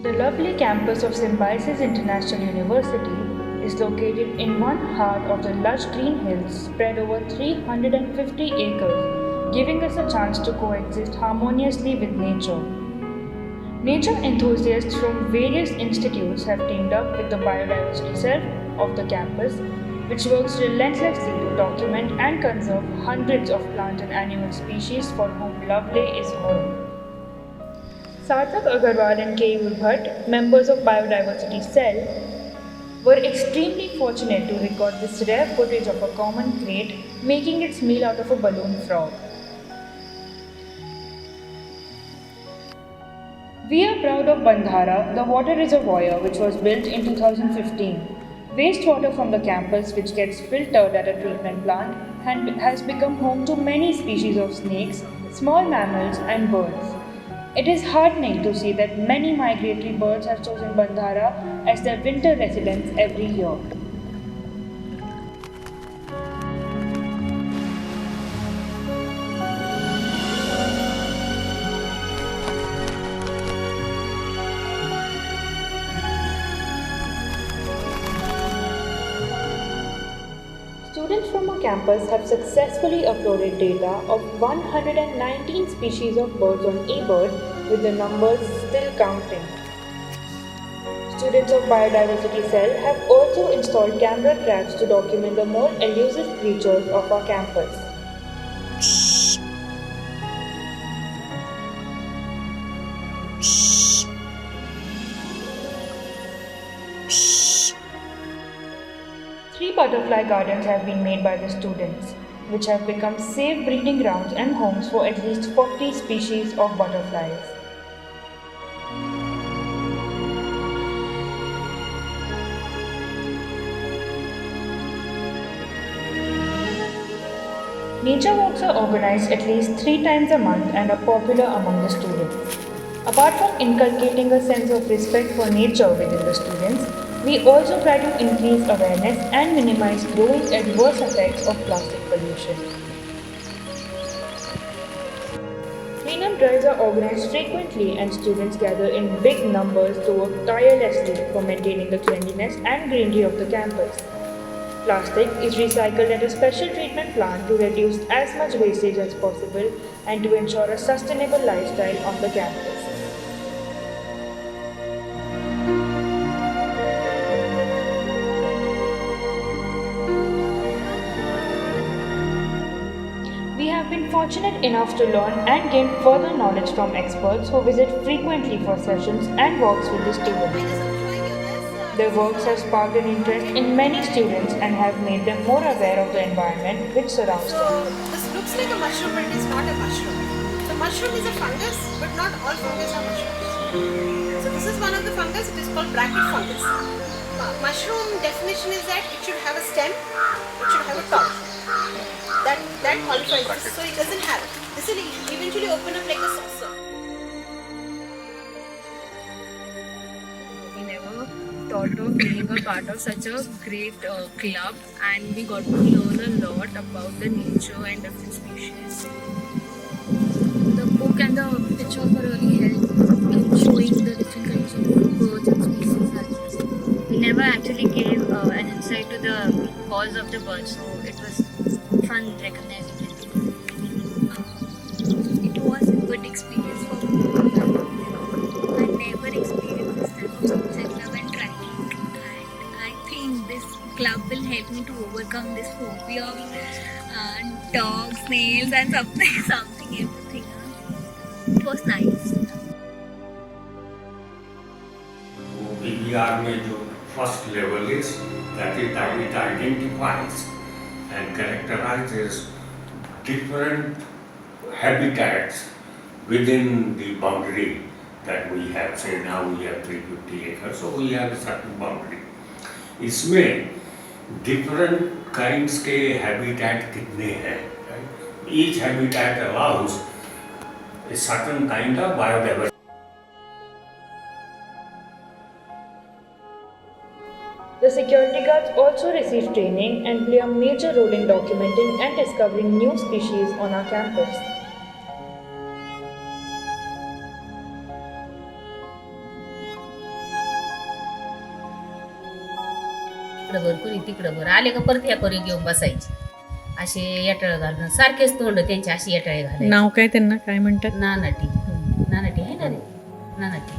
The lovely campus of Symbiosis International University is located in one heart of the lush green hills spread over 350 acres, giving us a chance to coexist harmoniously with nature. Nature enthusiasts from various institutes have teamed up with the biodiversity cell of the campus, which works relentlessly to document and conserve hundreds of plant and animal species for whom Lovely is home. Sarthak Agarwal and Keyur Bhatt, members of Biodiversity Cell, were extremely fortunate to record this rare footage of a common crate making its meal out of a balloon frog. We are proud of Bandhara, the water reservoir which was built in 2015. Wastewater from the campus, which gets filtered at a treatment plant, has become home to many species of snakes, small mammals, and birds. It is heartening to see that many migratory birds have chosen Bandhara as their winter residence every year. Students from our campus have successfully uploaded data of 119 species of birds on eBird, with the numbers still counting. Students of Biodiversity Cell have also installed camera traps to document the more elusive creatures of our campus. Three butterfly gardens have been made by the students, which have become safe breeding grounds and homes for at least 40 species of butterflies. Nature walks are organized at least 3 times a month and are popular among the students. Apart from inculcating a sense of respect for nature within the students, we also try to increase awareness and minimize growing adverse effects of plastic pollution. Cleanup drives are organized frequently and students gather in big numbers to work tirelessly for maintaining the cleanliness and greenery of the campus. Plastic is recycled at a special treatment plant to reduce as much wastage as possible and to ensure a sustainable lifestyle on the campus. We have been fortunate enough to learn and gain further knowledge from experts who visit frequently for sessions and walks with the students. Their works have sparked an interest in many students and have made them more aware of the environment which surrounds them. So this looks like a mushroom, but it is not a mushroom. So mushroom is a fungus, but not all fungus are mushrooms. So this is one of the fungus. It is called bracket fungus. Mushroom definition is that it should have a stem, it should have a top. That qualifies this. So it doesn't have. This will eventually open up like a saucer. We never thought of being a part of such a great club, and we got to learn a lot about the nature and different species. The book and the pictures were really helpful in showing the different kinds of birds and species as well. We never actually gave an insight to the cause of the birds, so it was fun recognizing it. It was a good experience for me. I never experienced this type of sunset club and trekking, and I think this club will help me to overcome this phobia of dogs, snails, and something, everything. It was nice. PBR में जो first level is that it identifies and characterizes different habitats within the boundary that we have. Say now we have 350 acres, so we have a certain boundary. इसमें different kinds के habitat कितने हैं? Right? Each habitat allows a certain kind of biodiversity. The security guards also receive training and play a major role in documenting and discovering new species on our campus. इकडं भर कुणी तिकडं भर आले का परत ह्या करी घेऊन बसायचे असे येटाळ घालून सारखेच तोंड त्यांचे अशी येटाळे घालायचे. नाव काय त्यांना काय म्हणतात? नानाटी नानाटी आहे ना रे नानाटी.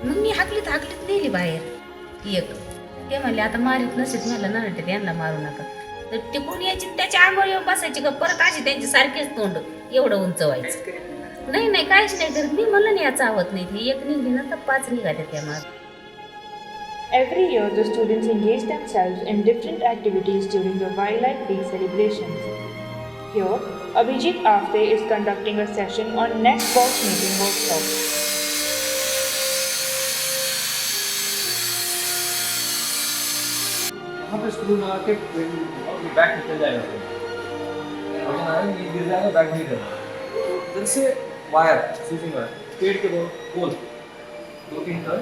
मग मी हाकलीत नेली बाहेर एक. ते म्हणले आता मारीत नसेल मला नानाटी यांना मारू नका. तर ते कोणी यायची त्याच्या अंगावर येऊन बसायचे का परत असे त्यांचे सारखेच तोंड एवढं उंच व्हायचं. नाही काहीच नाही करत. मी म्हणलं नाही याचा आवत नाही ते एक निघली ना तर 5 निघाल्या त्या माग. Every year, the students engage themselves in different activities during the Wildlife Day celebrations. Here, Abhijit Afte is conducting a session on net box making workshop. यहाँ पे स्क्रू लगा के बैक निकल जाएगा ये गिर जाएगा बैक नहीं करना. तो इधर से वायर स्विचिंग वायर पेड़ के दो पोल 2-3 तर.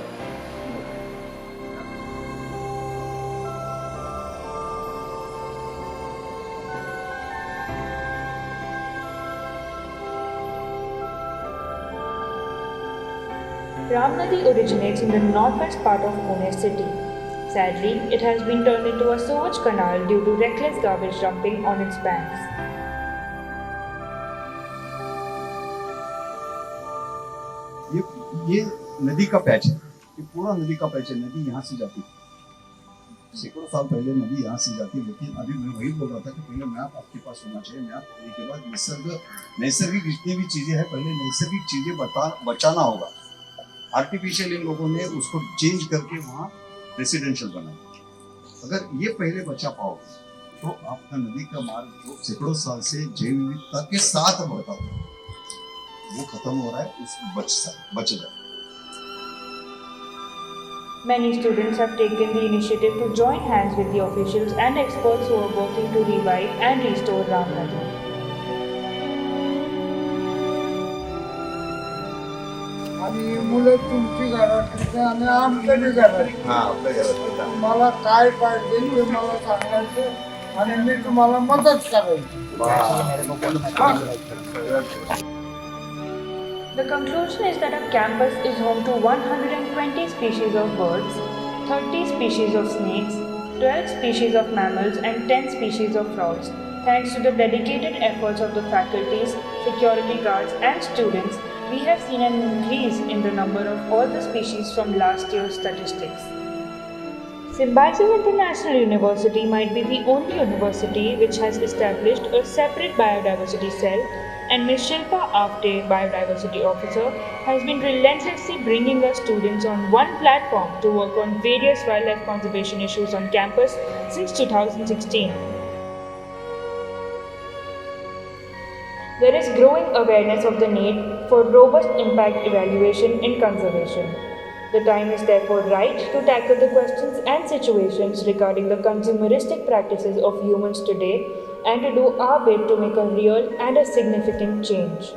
Ramnadi originates in the northwest part of Pune city. Sadly, it has been turned into a sewage canal due to reckless garbage dumping on its banks. ये नदी का पैच है, ये पूरा नदी का पैच है. नदी यहाँ से जाती है, सैकड़ों साल पहले नदी यहाँ से जाती है. लेकिन अभी मैं वही बोल रहा था कि पहले मैप आपके पास होना चाहिए. मैप होने के बाद नैसर्गिक जितनी भी चीजें हैं पहले नैसर्गिक चीजें बचाना होगा. आर्टिफिशियल इन लोगों ने उसको चेंज करके वहाँ रेसिडेंशियल बनाया. अगर ये पहले बचा पाओगे तो आपका नदी का मार्ग जो सैकड़ों साल से जैव विविधता के साथ बढ़ता था वो खत्म हो रहा है, उसको बच जाए. Many students have taken the initiative to join hands with the officials and experts who are working to revive and restore Ramnadi. आणि मुलं तुमची घरातली आणि आमच्याही घरातली. मला काय पाहिजे ते मला सांगायचं आणि मी तुम्हाला मदत करायची. The conclusion is that our campus is home to 120 species of birds, 30 species of snakes, 12 species of mammals and 10 species of frogs. Thanks to the dedicated efforts of the faculties, security guards and students, we have seen an increase in the number of all the species from last year's statistics. Symbiosis International University might be the only university which has established a separate biodiversity cell, and Ms. Shilpa Afte, Biodiversity Officer, has been relentlessly bringing us students on one platform to work on various wildlife conservation issues on campus since 2016. There is growing awareness of the need for robust impact evaluation in conservation. The time is therefore right to tackle the questions and situations regarding the consumeristic practices of humans today and to do our bit to make a real and a significant change.